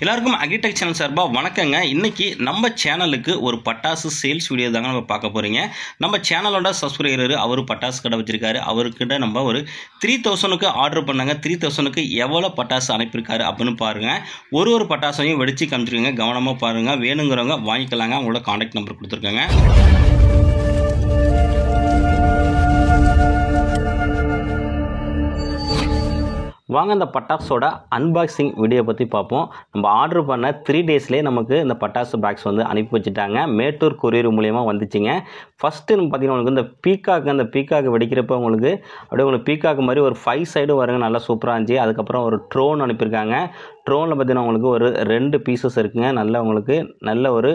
எல்லாருக்கும் agritech channel சார்பாக வணக்கங்க. இன்றைக்கி நம்ம சேனலுக்கு ஒரு பட்டாசு சேல்ஸ் வீடியோ தாங்க நம்ம பார்க்க போகிறீங்க. நம்ம சேனலோட சப்ஸ்கிரைபர் அவர் பட்டாசு கடை வச்சுருக்காரு. அவர்கிட்ட நம்ம ஒரு 3000க்கு ஆர்டர் பண்ணாங்க. 3000க்கு எவ்வளோ பட்டாசு அனுப்பியிருக்காரு அப்படின்னு பாருங்கள். ஒரு பட்டாசையும் வெடித்து காமிச்சிருக்கங்க. கவனமாக பாருங்கள். வேணுங்கிறவங்க வாங்கிக்கலாங்க. அவங்களோட கான்டாக்ட் நம்பர் கொடுத்துருக்கேங்க. வாங்க இந்த பட்டாசோட அன்பாக்சிங் வீடியோ பற்றி பார்ப்போம். நம்ம ஆர்டர் பண்ண 3 டேஸ்லேயே நமக்கு இந்த பட்டாசு பாக்ஸ் வந்து அனுப்பி வச்சுட்டாங்க. மேட்டூர் கொரியர் மூலியமாக வந்துச்சுங்க. ஃபஸ்ட்டு பார்த்தீங்கன்னா உங்களுக்கு இந்த பீக்காக்கு வெடிக்கிறப்ப உங்களுக்கு அப்படியே உங்களுக்கு பீக்காக்கு மாதிரி ஒரு 5 சைடு வருங்க. நல்லா சூப்பராக இருந்துச்சு. அதுக்கப்புறம் ஒரு ட்ரோன் அனுப்பியிருக்காங்க. ட்ரோனில் பார்த்தீங்கன்னா உங்களுக்கு ஒரு 2 பீசஸ் இருக்குங்க. நல்ல ஒரு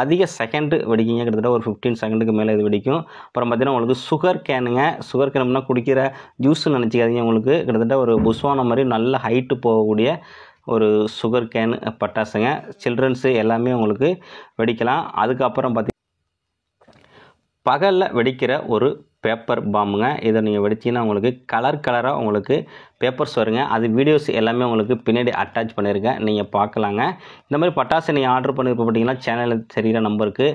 அதிக செகண்டு வெடிக்குங்க. கிட்டத்தட்ட ஒரு 15 செகண்டுக்கு மேலே இது வெடிக்கும். அப்புறம் பார்த்தீங்கன்னா உங்களுக்கு சுகர் கேனுங்க. சுகர் கேனுனா குடிக்கிற ஜூஸ்ன்னு நினச்சிக்காதீங்க. உங்களுக்கு கிட்டத்தட்ட ஒரு புஸ்வான மாதிரி நல்ல ஹைட்டு போகக்கூடிய ஒரு சுகர் கேன் பட்டாசுங்க. சில்ட்ரன்ஸு எல்லாமே உங்களுக்கு வெடிக்கலாம். அதுக்கப்புறம் பார்த்தீங்கன்னா பகலில் வெடிக்கிற ஒரு பேப்பர் பாம்புங்க. இதை நீங்கள் வெடிச்சிங்கன்னா உங்களுக்கு கலராக உங்களுக்கு பேப்பர்ஸ் வருங்க. அது வீடியோஸ் எல்லாமே உங்களுக்கு பின்னாடி அட்டாச் பண்ணியிருக்கேன். நீங்கள் பார்க்கலாங்க. இந்த மாதிரி பட்டாசு நீங்கள் ஆர்டர் பண்ணியிருப்ப பார்த்தீங்கன்னா சேனலில் தெரிகிற நம்பருக்கு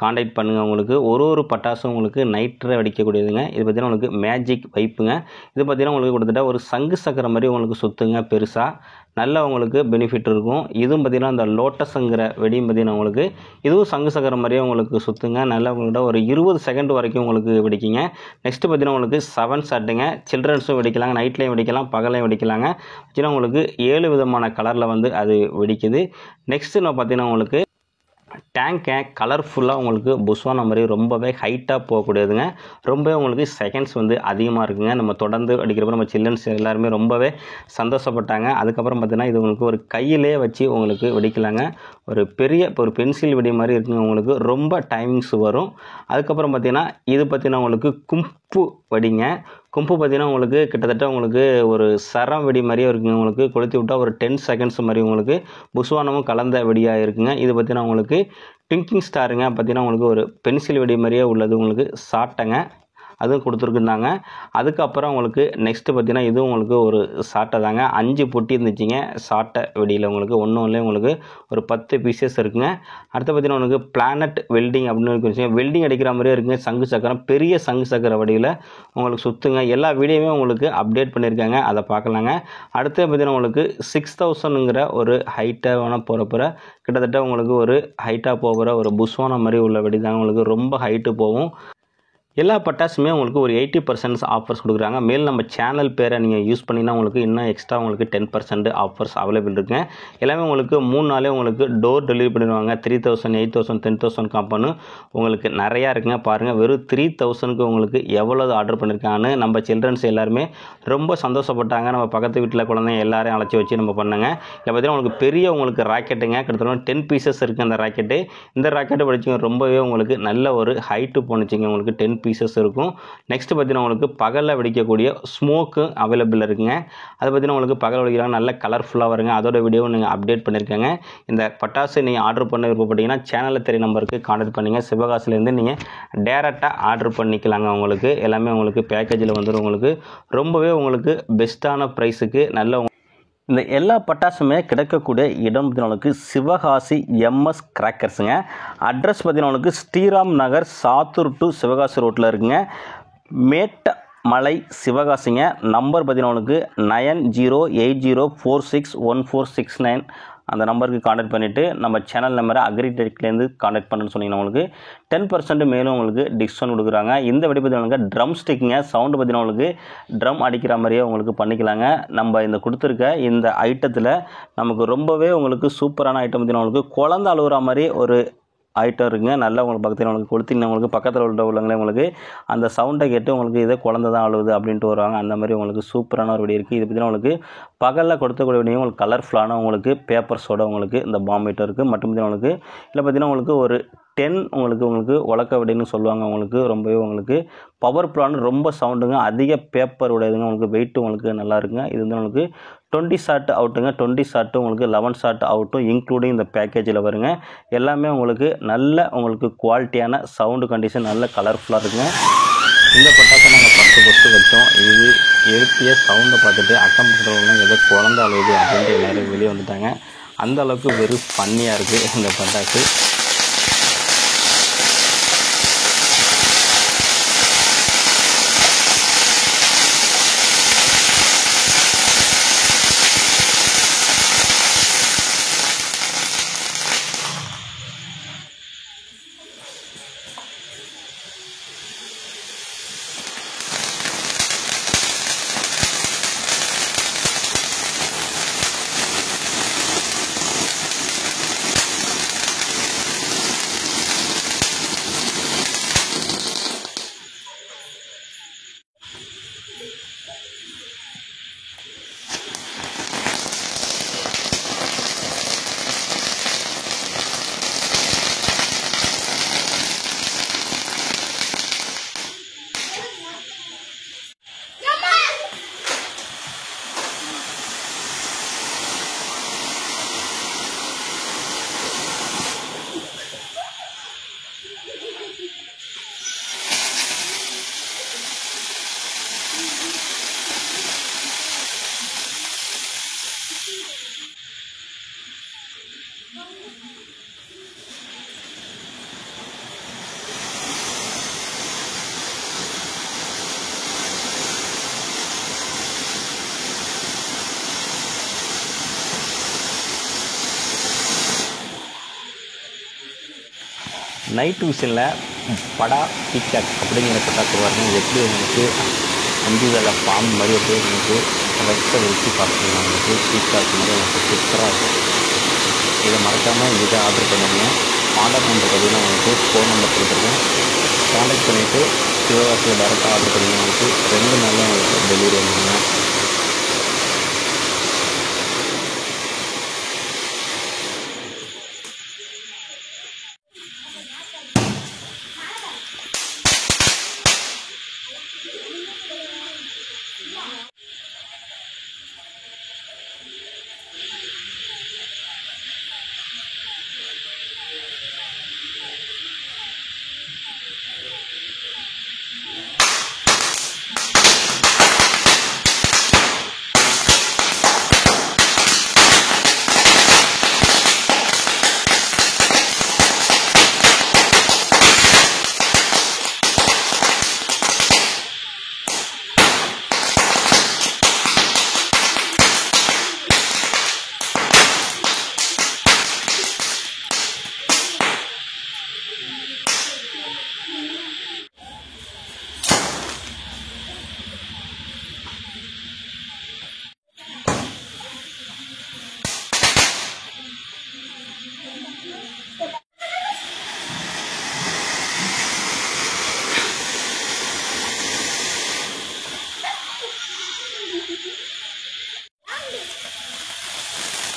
காண்டாக்ட் பண்ணுங்கள். உங்களுக்கு ஒரு பட்டாசும் உங்களுக்கு நைட்டில் வெடிக்கக்கூடியதுங்க. இது பார்த்திங்கன்னா உங்களுக்கு மேஜிக் வைப்புங்க. இது பார்த்திங்கன்னா உங்களுக்கு கிட்டத்தட்ட ஒரு சங்கு சக்கரை மாதிரி உங்களுக்கு சுற்றுங்க. பெருசாக நல்ல உங்களுக்கு பெனிஃபிட் இருக்கும். இதுவும் பார்த்திங்கன்னா இந்த லோட்டஸுங்கிற வெடியும் பார்த்திங்கன்னா உங்களுக்கு இதுவும் சங்கு சக்கரை மாதிரியே உங்களுக்கு சுற்றுங்க. நல்லா உங்கள்கிட்ட ஒரு 20 செகண்ட் வரைக்கும் உங்களுக்கு வெடிக்குங்க. நெக்ஸ்ட்டு பார்த்திங்கன்னா உங்களுக்கு 7 ஷாட்டுங்க. சில்ட்ரன்ஸும் வெடிக்கலாங்க. நைட்லேயும் வெடிக்கலாம், பகலையும் வெடிக்கலாங்க. ஆக்சுவலாக உங்களுக்கு 7 விதமான கலரில் வந்து அது வெடிக்குது. நெக்ஸ்ட்டு நான் பார்த்திங்கன்னா உங்களுக்கு டேங்கை கலர்ஃபுல்லாக உங்களுக்கு புஸ்வான மாதிரி ரொம்பவே ஹைட்டாக போகக்கூடியதுங்க. ரொம்பவே உங்களுக்கு செகண்ட்ஸ் வந்து அதிகமாக இருக்குங்க. நம்ம தொடர்ந்து அடிக்கிறப்ப நம்ம சில்ட்ரன்ஸ் எல்லாருமே ரொம்பவே சந்தோஷப்பட்டாங்க. அதுக்கப்புறம் பார்த்தீங்கன்னா இது உங்களுக்கு ஒரு கையிலே வச்சு உங்களுக்கு வெடிக்கலாங்க. ஒரு பென்சில் வெடி மாதிரி இருக்குங்க. உங்களுக்கு ரொம்ப டைமிங்ஸ் வரும். அதுக்கப்புறம் பார்த்தீங்கன்னா இது பார்த்தீங்கன்னா உங்களுக்கு கும்பு வெடிங்க. கும்பு பார்த்தீங்கன்னா உங்களுக்கு கிட்டத்தட்ட உங்களுக்கு ஒரு சரம் வெடி மாதிரியே இருக்குங்க. உங்களுக்கு கொளுத்தி விட்டால் ஒரு 10 செகண்ட்ஸ் மாதிரி உங்களுக்கு புஸ்வானமும் கலந்த வெடியாக இருக்குங்க. இது பார்த்தீங்கன்னா உங்களுக்கு ட்விங்கிங் ஸ்டாருங்க. பார்த்தீங்கன்னா உங்களுக்கு ஒரு பென்சில் வெடி மாதிரியே உள்ளது உங்களுக்கு சாட்டைங்க. அதுவும் கொடுத்துருக்குறாங்க. அதுக்கப்புறம் உங்களுக்கு நெக்ஸ்ட்டு பார்த்தீங்கன்னா இதுவும் உங்களுக்கு ஒரு சாட்டை தாங்க. 5 பொட்டி இருந்துச்சுங்க. சாட்டை வெடியில் உங்களுக்கு ஒன்றும் உங்களுக்கு ஒரு 10 பீசஸ் இருக்குங்க. அடுத்து பார்த்தீங்கன்னா உங்களுக்கு பிளானட் வெல்டிங் அப்படின்னு இருக்கு. வெல்டிங் அடிக்கிற மாதிரியே இருக்குங்க. சங்கு சக்கரம் பெரிய சங்கு சக்கர வடிவில் உங்களுக்கு சுற்றுங்க. எல்லா வீடியோவுமே உங்களுக்கு அப்டேட் பண்ணியிருக்காங்க. அதை பார்க்கலாங்க. அடுத்து பார்த்தீங்கன்னா உங்களுக்கு 6000ங்கிற ஒரு ஹைட்டாக போகிற கிட்டத்தட்ட உங்களுக்கு ஒரு ஹைட்டாக போகிற ஒரு புஸ்வான மாதிரி உள்ள வெடி தாங்க. உங்களுக்கு ரொம்ப ஹைட்டு போகும். எல்லா பட்டாசுமே உங்களுக்கு ஒரு 80% ஆஃபர்ஸ் கொடுக்குறாங்க. மேல் நம்ம சேனல் பேரை நீங்கள் யூஸ் பண்ணிங்கன்னா உங்களுக்கு இன்னும் எக்ஸ்ட்ரா உங்களுக்கு 10% ஆஃபர்ஸ் அவைலபிள் இருக்குங்க. எல்லாமே உங்களுக்கு 3 நாளே உங்களுக்கு டோர் டெலிவரி பண்ணிடுவாங்க. 3000, 8000, 10,000 காம்பன்னு உங்களுக்கு நிறையா இருக்குங்க. பாருங்கள், வெறும் 3000க்கு உங்களுக்கு எவ்வளோ ஆர்டர் பண்ணியிருக்காங்கன்னு நம்ம சில்ட்ரன்ஸ் எல்லாருமே ரொம்ப சந்தோஷப்பட்டாங்க. நம்ம பக்கத்து வீட்டில் குழந்தைங்க எல்லாரையும் அழைச்சி வச்சு நம்ம பண்ணாங்க. இதை பார்த்தீங்கன்னா உங்களுக்கு பெரிய உங்களுக்கு ராக்கெட்டுங்க. கிட்டத்தட்ட 10 பீசஸ் இருக்குது அந்த ராக்கெட்டு. இந்த ராக்கெட்டு படிச்சுங்க ரொம்பவே உங்களுக்கு நல்ல ஒரு ஹைட்டு போணுச்சுங்க. உங்களுக்கு 10 பீசஸ் இருக்கும். நெக்ஸ்ட் பார்த்தீங்கன்னா உங்களுக்கு பகலில் வெடிக்கக்கூடிய ஸ்மோக்கு அவைலபிள் இருக்குங்க. அதை பார்த்தீங்கன்னா உங்களுக்கு பகல் வெடிக்கிறாங்க. நல்ல கலர்ஃபுல்லாக வருங்க. அதோட வீடியோ நீங்கள் அப்டேட் பண்ணியிருக்காங்க. இந்த பட்டாசு நீங்கள் ஆர்டர் பண்ண விருப்பப்பட்டீங்கன்னா சேனலில் தெரிய நம்பருக்கு கான்டாக்ட் பண்ணிங்க. சிவகாசிலேருந்து நீங்கள் டேரெக்டாக ஆர்டர் பண்ணிக்கலாங்க. உங்களுக்கு எல்லாமே உங்களுக்கு பேக்கேஜில் வந்துடும். உங்களுக்கு ரொம்பவே உங்களுக்கு பெஸ்ட்டான ப்ரைஸுக்கு நல்ல இந்த எல்லா பட்டாசுமே கிடைக்கக்கூடிய இடம் பார்த்தீங்கன்னா சிவகாசி எம்எஸ் கிராக்கர்ஸுங்க. அட்ரஸ் பார்த்தீங்கன்னா ஸ்ரீராம் நகர் சாத்தூர் டு சிவகாசி ரோட்டில் இருக்குங்க. மேட்டமலை சிவகாசிங்க. நம்பர் பார்த்தீங்கன்னா 9080461469 அந்த நம்பருக்கு கான்டாக்ட் பண்ணிவிட்டு நம்ம சேனல் நம்பரை அக்ரிடெக்லேருந்து கான்டாக்ட் பண்ணுன்னு சொன்னீங்கன்னா உங்களுக்கு 10% மேலும் உங்களுக்கு டிஸ்கவுண்ட் கொடுக்குறாங்க. இந்த வெடி பார்த்தீங்கன்னா ட்ரம் ஸ்டிக்குங்க. சவுண்டு பார்த்தீங்கன்னா உங்களுக்கு ட்ரம் அடிக்கிற மாதிரியே உங்களுக்கு பண்ணிக்கலாங்க. நம்ம இந்த கொடுத்துருக்க இந்த ஐட்டத்தில் நமக்கு ரொம்பவே உங்களுக்கு சூப்பரான ஐட்டம் பார்த்தீங்கன்னா உங்களுக்கு குழந்தை அழுகுற மாதிரி ஒரு ஐட்டம் இருக்குங்க. நல்லா உங்களுக்கு பக்கத்தில் உங்களுக்கு கொடுத்தீங்கன்னா உங்களுக்கு பக்கத்தில் உள்ளவங்களே உங்களுக்கு அந்த சவுண்டை கேட்டு உங்களுக்கு இதே குழந்தை தான் அழுகுது அப்படின்ட்டு வருவாங்க. அந்த மாதிரி உங்களுக்கு சூப்பரான ஒரு வெடி இருக்குது. இது பார்த்தீங்கன்னா உங்களுக்கு பகலில் கொடுத்தக்கூடிய வெடியும் உங்களுக்கு கலர்ஃபுல்லான உங்களுக்கு பேப்பர்ஸோட உங்களுக்கு இந்த பாம் ஐட்டம் இருக்குது. மட்டும் பார்த்தீங்கன்னா உங்களுக்கு இல்லை பார்த்தீங்கன்னா உங்களுக்கு ஒரு 10 உங்களுக்கு உலக்க வெடின்னு சொல்லுவாங்க. உங்களுக்கு ரொம்பவே உங்களுக்கு பவர்ஃபுல்லான ரொம்ப சவுண்டுங்க. அதிக பேப்பர் உடையதுங்க. உங்களுக்கு வெயிட்டு உங்களுக்கு நல்லா இருக்குங்க. இது வந்து உங்களுக்கு 20 ஷாட் அவுட்டுங்க. 20 ஷாட்டு உங்களுக்கு 11 ஷாட் அவுட்டும் இன்க்ளூடிங் இந்த பேக்கேஜில் வருங்க. எல்லாமே உங்களுக்கு நல்ல உங்களுக்கு குவாலிட்டியான சவுண்டு கண்டிஷன் நல்ல கலர்ஃபுல்லாக இருக்குங்க. இந்த பட்டாசை நாங்கள் ஃபஸ்ட்டு வச்சோம். இது எழுப்பிய சவுண்டை பார்த்துட்டு அக்கம் பக்கத்தில் ஏதோ குழந்தை அழுகுது அப்படின்ட்டு எல்லோரும் வெளியே வந்துட்டாங்க. அந்த அளவுக்கு வெறும் ஃபன்னியாக இருக்குது இந்த பட்டாசு. நைட் விஷனில் படா பீகாக் அப்படிங்கிற பட்டாசு பாருங்கள் எப்படி உங்களுக்கு அஞ்சு வேலை பாம்பு மாதிரி அப்படியே உங்களுக்கு ரெக்க வச்சு பார்த்துக்கலாம். உங்களுக்கு பீகாக் மாதிரி உங்களுக்கு சூப்பராக இருக்கும். இதை மறக்காமல் இதை ஆர்டர் பண்ணுங்க. ஆர்டர் பண்ணுற பார்த்தீங்கன்னா உங்களுக்கு ஃபோன் நம்பர் கொடுத்துருக்கேன். கான்டாக்ட் பண்ணிவிட்டு சிவகாசியில் டேரெக்டாக ஆர்டர் பண்ணிங்கன்னா உங்களுக்கு 2 நாளில் உங்களுக்கு டெலிவரி வந்துடுங்க.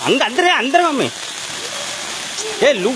அங்கே அந்த மாமே லூ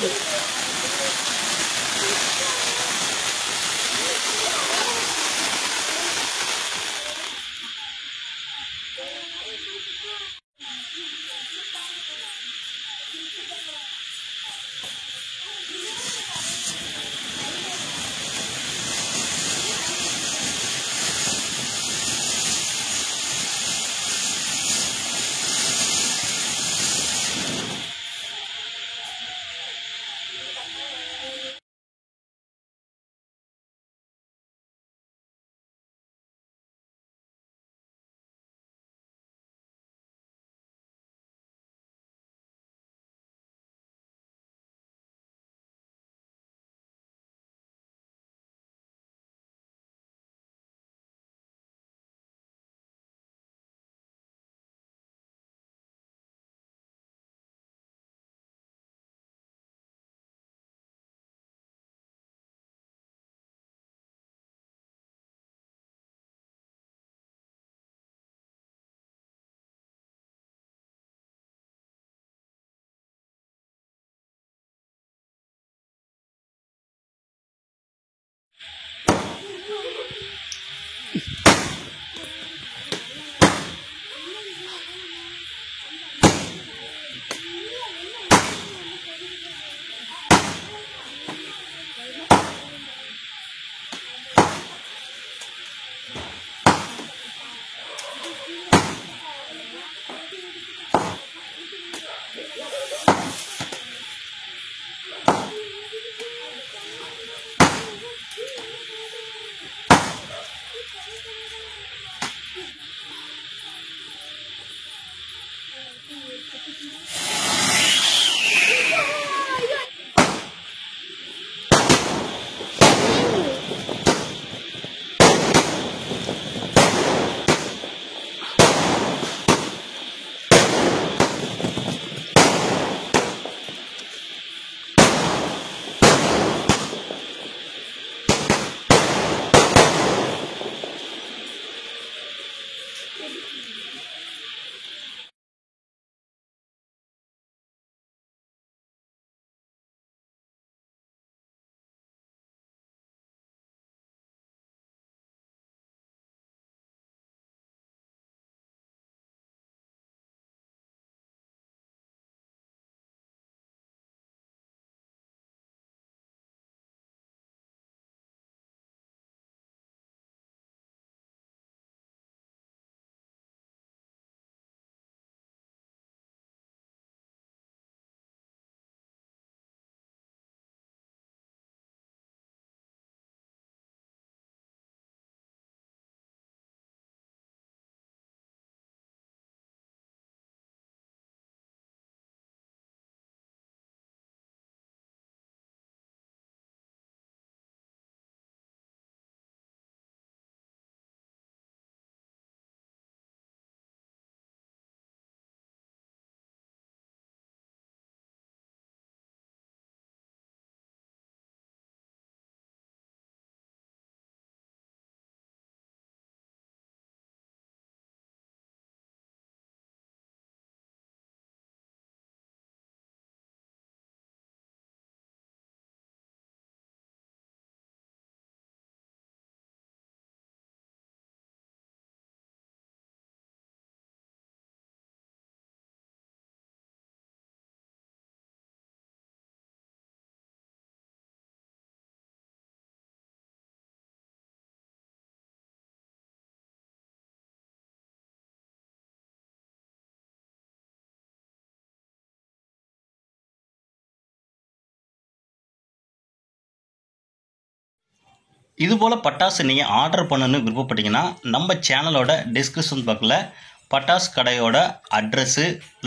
இதுபோல் பட்டாசு நீங்கள் ஆர்டர் பண்ணணுன்னு விருப்பப்பட்டீங்கன்னா நம்ம சேனலோட டிஸ்கிரிப்ஷன் பக்கத்தில் பட்டாசு கடையோட அட்ரஸ்ஸு,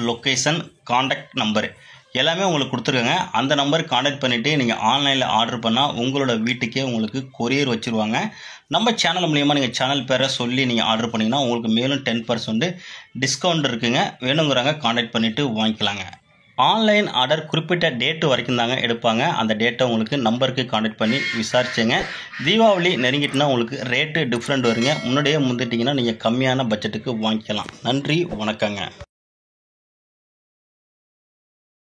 லொக்கேஷன், காண்டாக்ட் நம்பரு எல்லாமே உங்களுக்கு கொடுத்துருக்காங்க. அந்த நம்பருக்கு காண்டாக்ட் பண்ணிவிட்டு நீங்கள் ஆன்லைனில் ஆர்டர் பண்ணால் உங்களோட வீட்டுக்கே உங்களுக்கு கொரியர் வச்சுருவாங்க. நம்ம சேனல் மூலியமாக நீங்கள் சேனல் பேரை சொல்லி நீங்கள் ஆர்டர் பண்ணிங்கன்னா உங்களுக்கு மேலும் 10% டிஸ்கவுண்ட் இருக்குங்க. வேணுங்கிறவங்க காண்டாக்ட் பண்ணிவிட்டு வாங்கிக்கலாங்க. ஆன்லைன் ஆர்டர் குறிப்பிட்ட டேட்டு வரைக்கும் தாங்க எடுப்பாங்க. அந்த டேட்டை உங்களுக்கு நம்பருக்கு காண்டாக்ட் பண்ணி விசாரிச்சுங்க. தீபாவளி நெருங்கிட்டுனா உங்களுக்கு ரேட்டு டிஃப்ரெண்ட் வருங்க. முன்னாடியே முந்துட்டிங்கன்னா நீங்கள் கம்மியான பட்ஜெட்டுக்கு வாங்கிக்கலாம். நன்றி, வணக்கங்க.